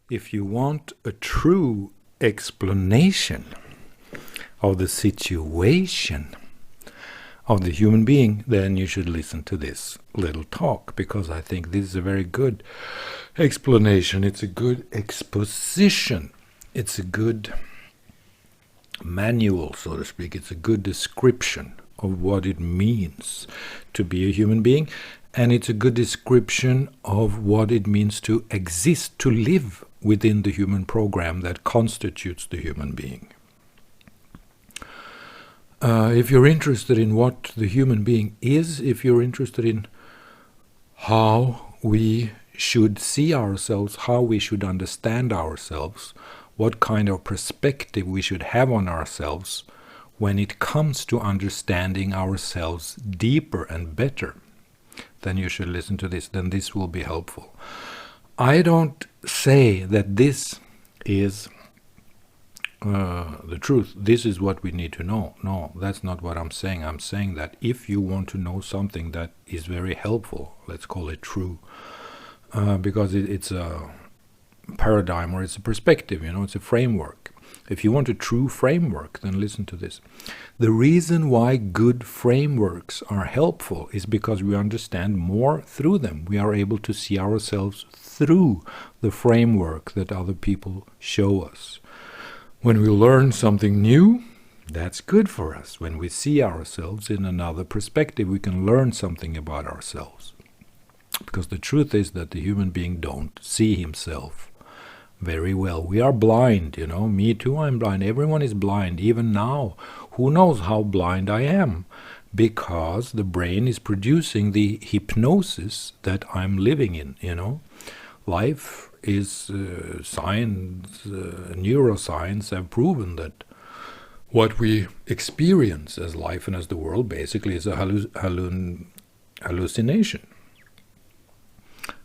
If you want a true explanation of the situation of the human being, then you should listen to this little talk, because I think this is a very good explanation. It's a good exposition. It's a good manual, so to speak. It's a good description of what it means to be a human being, and it's a good description of what it means to exist, to live within the human program that constitutes the human being. If you're interested in what the human being is, if you're interested in how we should see ourselves, how we should understand ourselves, what kind of perspective we should have on ourselves when it comes to understanding ourselves deeper and better, then you should listen to this. Then this will be helpful. I don't say that this is the truth. This is what we need to know. No, that's not what I'm saying. I'm saying that if you want to know something that is very helpful, let's call it true, because it's a paradigm or it's a perspective, it's a framework. If you want a true framework, then listen to this. The reason why good frameworks are helpful is because we understand more through them. We are able to see ourselves through the framework that other people show us. When we learn something new, that's good for us. When we see ourselves in another perspective, we can learn something about ourselves. Because the truth is that the human being don't see himself very well. We are blind, Me too, I'm blind. Everyone is blind, even now. Who knows how blind I am? Because the brain is producing the hypnosis that I'm living in, Life is science, neuroscience have proven that what we experience as life and as the world basically is a hallucination.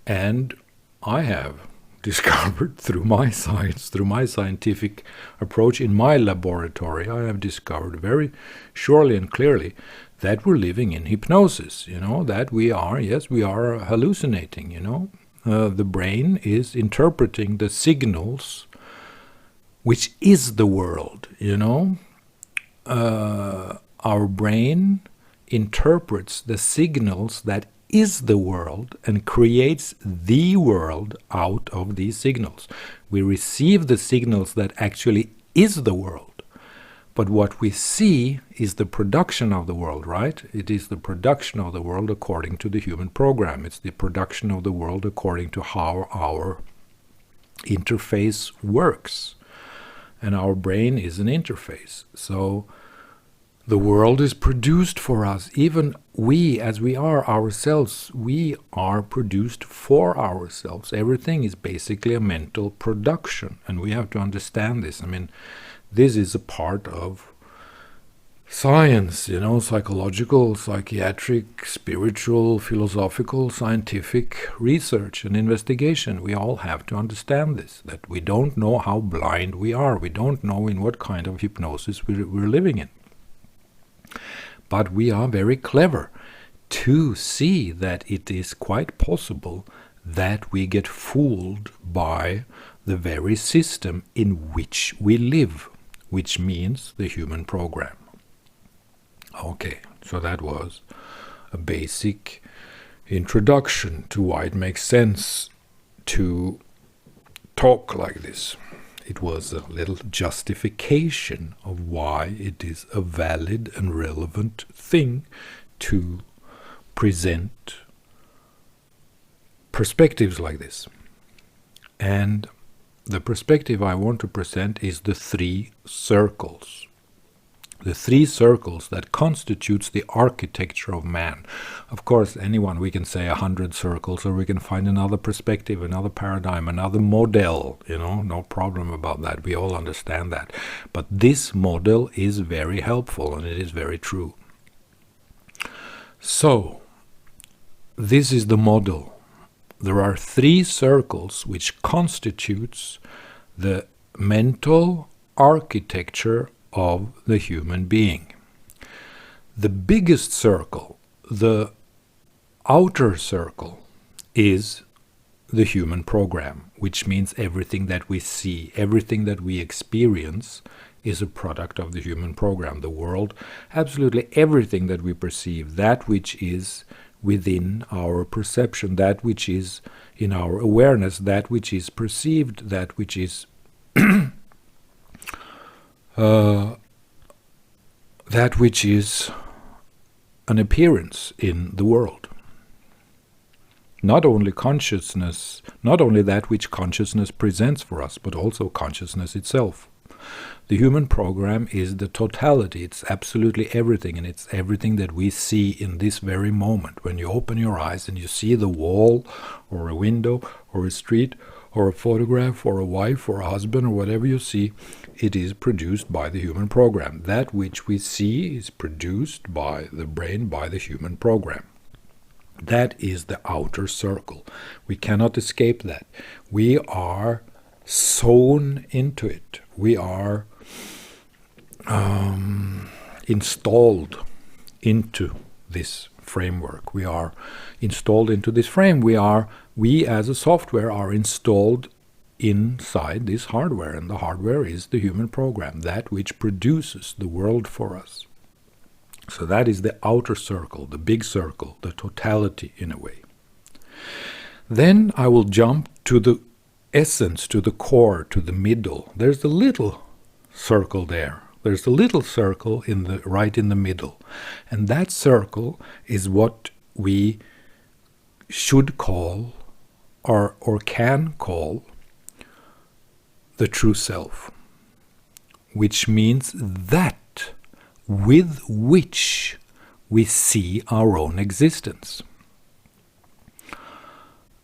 And I have discovered through my science, through my scientific approach in my laboratory, I have discovered very surely and clearly that we're living in hypnosis, that we are hallucinating, The brain is interpreting the signals, which is the world, Our brain interprets the signals that is the world and creates the world out of these signals. We receive the signals that actually is the world. But what we see is the production of the world, right? It is the production of the world according to the human program. It's the production of the world according to how our interface works. And our brain is an interface. So the world is produced for us. Even we, as we are ourselves, we are produced for ourselves. Everything is basically a mental production. And we have to understand this. This is a part of science, psychological, psychiatric, spiritual, philosophical, scientific research and investigation. We all have to understand this, that we don't know how blind we are. We don't know in what kind of hypnosis we're living in. But we are very clever to see that it is quite possible that we get fooled by the very system in which we live, which means the human program. Okay, so that was a basic introduction to why it makes sense to talk like this. It was a little justification of why it is a valid and relevant thing to present perspectives like this. And the perspective I want to present is the three circles. The three circles that constitutes the architecture of man. Of course, we can say 100 circles, or we can find another perspective, another paradigm, another model, no problem about that. We all understand that. But this model is very helpful, and it is very true. So, this is the model. There are three circles which constitutes the mental architecture of the human being. The biggest circle, the outer circle, is the human program, which means everything that we see, everything that we experience is a product of the human program. The world, absolutely everything that we perceive, that which is within our perception, that which is in our awareness, that which is perceived, that which is that which is an appearance in the world. Not only consciousness, not only that which consciousness presents for us, but also consciousness itself. The human program is the totality. It's absolutely everything, and it's everything that we see in this very moment. When you open your eyes and you see the wall, or a window, or a street, or a photograph, or a wife, or a husband, or whatever you see, it is produced by the human program. That which we see is produced by the brain, by the human program. That is the outer circle. We cannot escape that. We are sewn into it. We are installed into this framework. We are installed into this frame. We as a software are installed inside this hardware, and the hardware is the human program, that which produces the world for us. So that is the outer circle, the big circle, the totality in a way. Then I will jump to the essence, to the core, to the middle. There's the little circle there. There's the little circle right in the middle. And that circle is what we should call, or can call, the true self, which means that with which we see our own existence.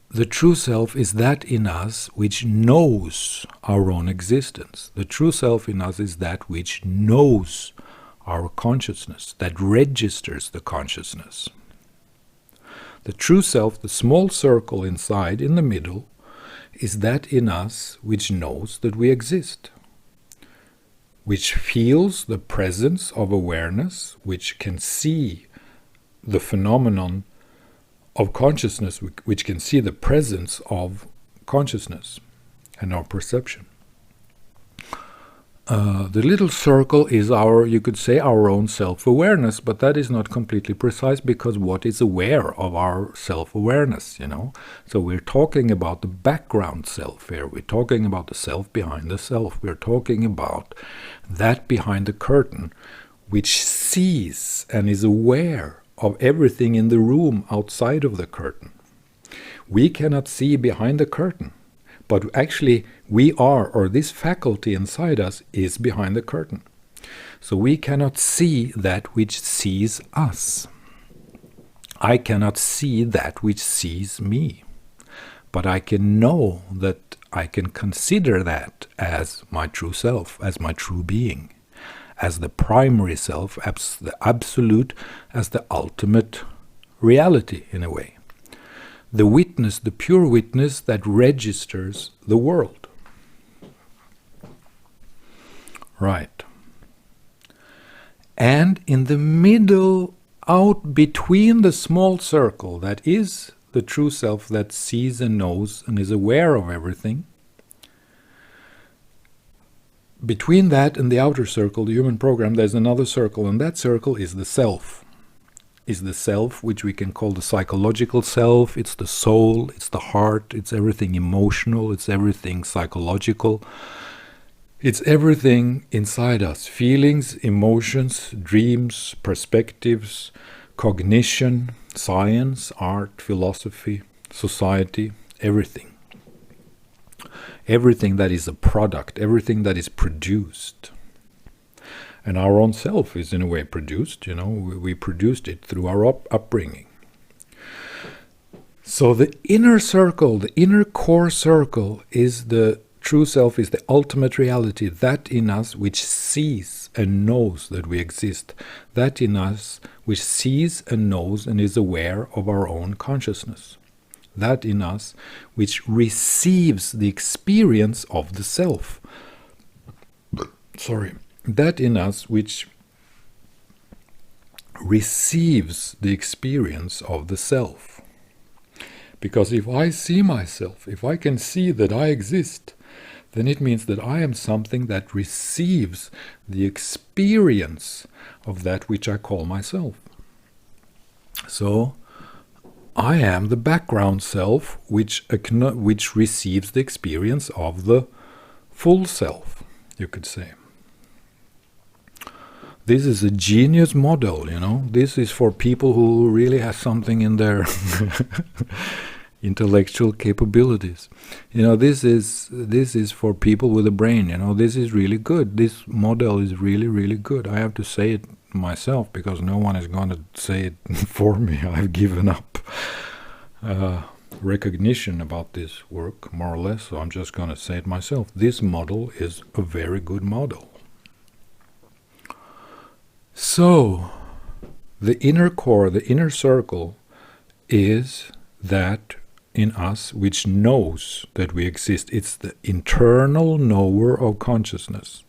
The true self is that in us which knows our own existence. The true self in us is that which knows our consciousness, that registers the consciousness. The true self, the small circle inside, in the middle, is that in us which knows that we exist, which feels the presence of awareness, which can see the phenomenon of consciousness, which can see the presence of consciousness and our perception. The little circle is you could say, our own self-awareness, but that is not completely precise, because what is aware of our self-awareness, So we're talking about the background self here. We're talking about the self behind the self. We're talking about that behind the curtain, which sees and is aware of everything in the room outside of the curtain. We cannot see behind the curtain. But actually, we are, or this faculty inside us is behind the curtain. So we cannot see that which sees us. I cannot see that which sees me. But I can know that I can consider that as my true self, as my true being, as the primary self, as the absolute, as the ultimate reality in a way. The witness, the pure witness that registers the world. Right. And in the middle, out between the small circle that is the true self that sees and knows and is aware of everything, between that and the outer circle, the human program, there's another circle, and that circle is the self. Is the self, which we can call the psychological self. It's the soul, it's the heart, it's everything emotional, it's everything psychological. It's everything inside us. Feelings, emotions, dreams, perspectives, cognition, science, art, philosophy, society, everything. Everything that is a product, everything that is produced. And our own self is in a way produced, we produced it through our upbringing. So the inner circle, the inner core circle is the true self, is the ultimate reality, that in us which sees and knows that we exist, that in us which sees and knows and is aware of our own consciousness, that in us which receives the experience of the self. That in us which receives the experience of the self. Because if I see myself, if I can see that I exist, then it means that I am something that receives the experience of that which I call myself. So I am the background self which receives the experience of the full self, you could say. This is a genius model, you know. This is for people who really have something in their intellectual capabilities. You know, this is for people with a brain, you know. This is really good. This model is really, really good. I have to say it myself because no one is going to say it for me. I've given up recognition about this work, more or less, so I'm just going to say it myself. This model is a very good model. So, the inner core, the inner circle, is that in us which knows that we exist. It's the internal knower of consciousness.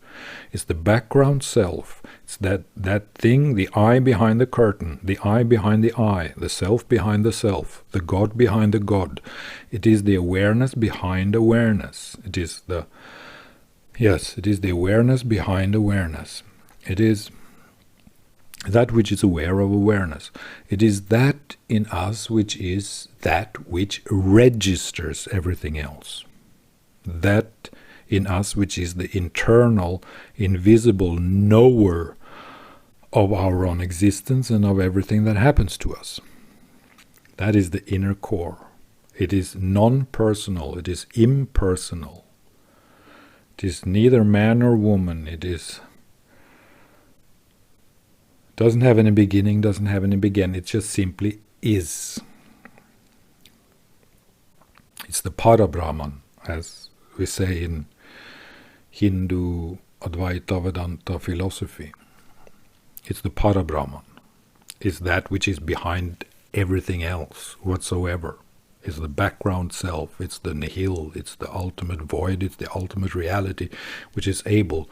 It's the background self. It's that thing, the eye behind the curtain, the eye behind the eye, the self behind the self, the God behind the God. It is the awareness behind awareness. It is the awareness behind awareness. It is that which is aware of awareness. It is that in us which is that which registers everything else. That in us which is the internal, invisible knower of our own existence and of everything that happens to us. That is the inner core. It is non-personal. It is impersonal. It is neither man nor woman. It doesn't have any beginning, doesn't have any begin. It just simply is. It's the Parabrahman, as we say in Hindu Advaita Vedanta philosophy. It's the Parabrahman. It's that which is behind everything else whatsoever. It's the background self. It's the nihil. It's the ultimate void. It's the ultimate reality, which is able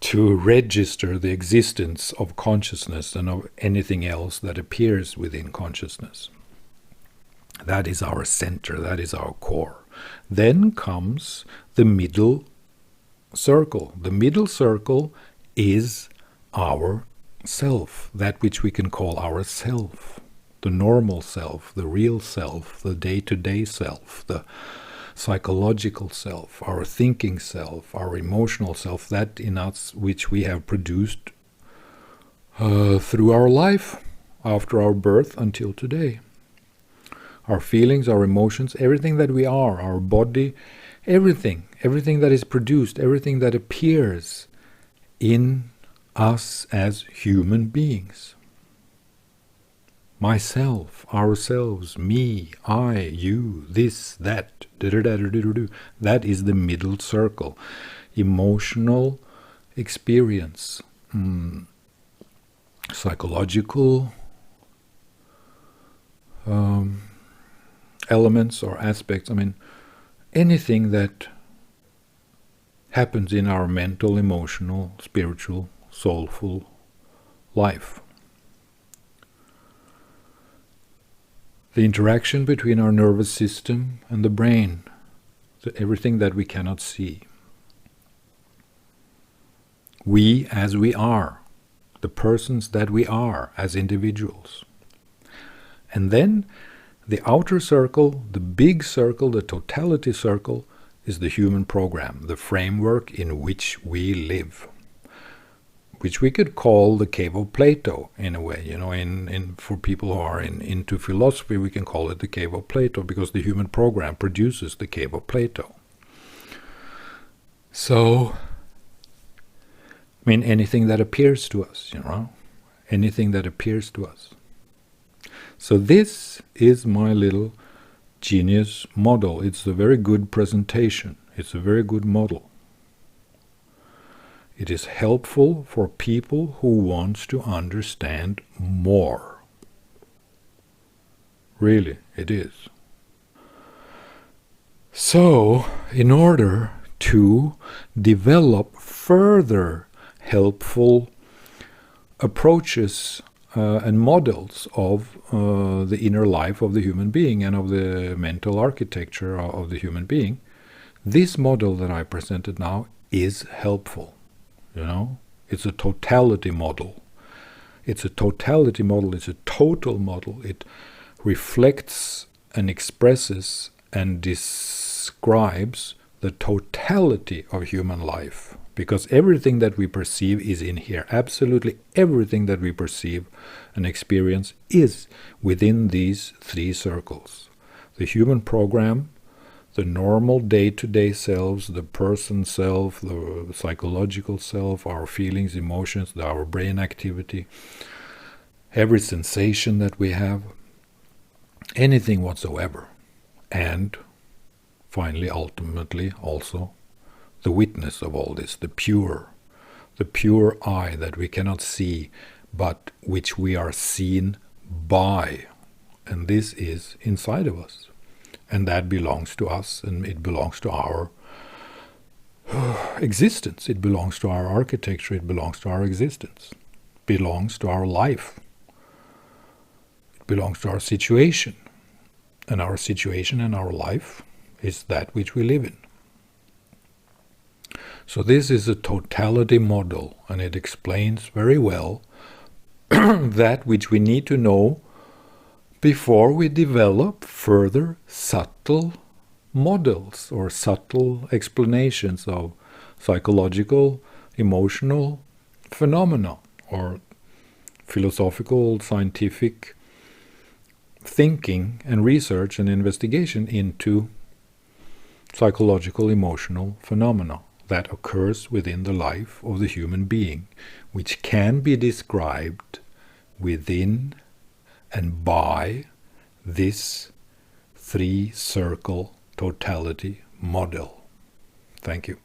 to register the existence of consciousness and of anything else that appears within consciousness. That is our center, that is our core. Then comes the middle circle. The middle circle is our self, that which we can call our self, the normal self, the real self, the day-to-day self, the psychological self, our thinking self, our emotional self, that in us which we have produced through our life, after our birth until today. Our feelings, our emotions, everything that we are, our body, everything that is produced, everything that appears in us as human beings. Myself, ourselves, me, I, you, this, that, that is the middle circle. Emotional experience, psychological elements or aspects. I mean, anything that happens in our mental, emotional, spiritual, soulful life. The interaction between our nervous system and the brain, everything that we cannot see. We as we are, the persons that we are as individuals. And then the outer circle, the big circle, the totality circle, is the human program, the framework in which we live, which we could call the cave of Plato in a way. You know, for people who are into philosophy, we can call it the cave of Plato, because the human program produces the cave of Plato. So, I mean, anything that appears to us, you know, anything that appears to us. So this is my little genius model. It's a very good presentation. It's a very good model. It is helpful for people who want to understand more. Really, it is. So, in order to develop further helpful approaches and models of the inner life of the human being and of the mental architecture of the human being. This model that I presented now is helpful. It's a totality model. It's a totality model. It's a total model. It reflects and expresses and describes the totality of human life. Because everything that we perceive is in here. Absolutely everything that we perceive and experience is within these three circles. The human program, the normal day-to-day selves, the person self, the psychological self, our feelings, emotions, our brain activity, every sensation that we have, anything whatsoever. And finally, ultimately, also the witness of all this, the pure eye that we cannot see, but which we are seen by. And this is inside of us. And that belongs to us, and it belongs to our existence. It belongs to our architecture. It belongs to our existence. It belongs to our life. It belongs to our situation. And our situation and our life is that which we live in. So this is a totality model, and it explains very well that which we need to know before we develop further subtle models or subtle explanations of psychological, emotional phenomena or philosophical, scientific thinking and research and investigation into psychological, emotional phenomena that occurs within the life of the human being, which can be described within and by this three-circle totality model. Thank you.